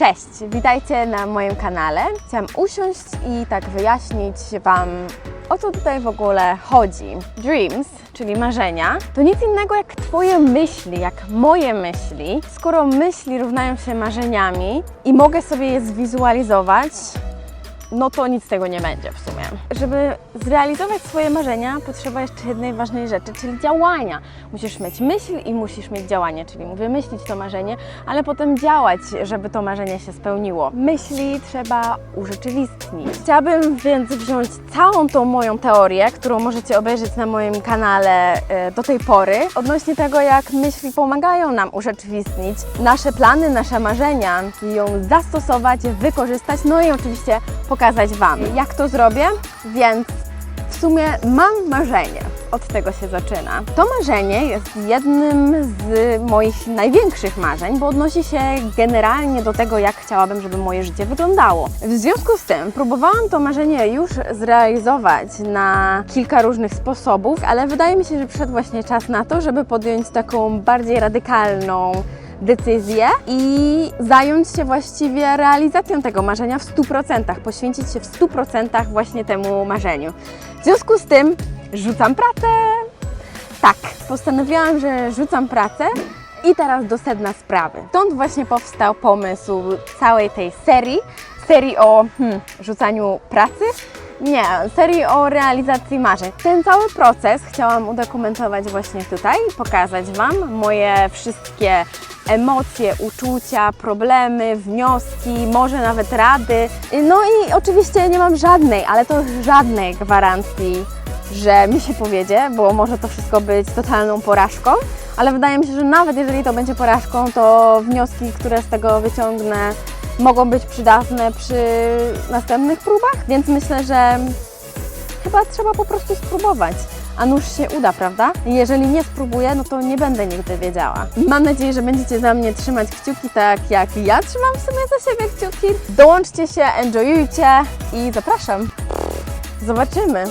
Cześć, witajcie na moim kanale. Chciałam usiąść i tak wyjaśnić Wam, o co tutaj w ogóle chodzi. Dreams, czyli marzenia, to nic innego jak Twoje myśli, jak moje myśli. Skoro myśli równają się marzeniami i mogę sobie je zwizualizować, no to nic z tego nie będzie w sumie. Żeby zrealizować swoje marzenia, potrzeba jeszcze jednej ważnej rzeczy, czyli działania. Musisz mieć myśl i musisz mieć działanie, czyli mówię myśleć to marzenie, ale potem działać, żeby to marzenie się spełniło. Myśli trzeba urzeczywistnić. Chciałabym więc wziąć całą tą moją teorię, którą możecie obejrzeć na moim kanale do tej pory, odnośnie tego, jak myśli pomagają nam urzeczywistnić nasze plany, nasze marzenia, i ją zastosować, wykorzystać, no i oczywiście pokazać Wam, jak to zrobię, więc w sumie mam marzenie. Od tego się zaczyna. To marzenie jest jednym z moich największych marzeń, bo odnosi się generalnie do tego, jak chciałabym, żeby moje życie wyglądało. W związku z tym próbowałam to marzenie już zrealizować na kilka różnych sposobów, ale wydaje mi się, że przyszedł właśnie czas na to, żeby podjąć taką bardziej radykalną decyzję i zająć się właściwie realizacją tego marzenia w 100%, poświęcić się w 100% właśnie temu marzeniu. W związku z tym rzucam pracę. Tak, postanowiłam, że rzucam pracę i teraz do sedna sprawy. Stąd właśnie powstał pomysł całej tej serii o rzucaniu pracy. Nie, serii o realizacji marzeń. Ten cały proces chciałam udokumentować właśnie tutaj, pokazać Wam moje wszystkie emocje, uczucia, problemy, wnioski, może nawet rady. No i oczywiście nie mam żadnej gwarancji, że mi się powiedzie, bo może to wszystko być totalną porażką, ale wydaje mi się, że nawet jeżeli to będzie porażką, to wnioski, które z tego wyciągnę, mogą być przydatne przy następnych próbach, więc myślę, że chyba trzeba po prostu spróbować. A nuż się uda, prawda? Jeżeli nie spróbuję, no to nie będę nigdy wiedziała. Mam nadzieję, że będziecie za mnie trzymać kciuki tak jak ja trzymam w sumie za siebie kciuki. Dołączcie się, enjoyujcie i zapraszam. Zobaczymy.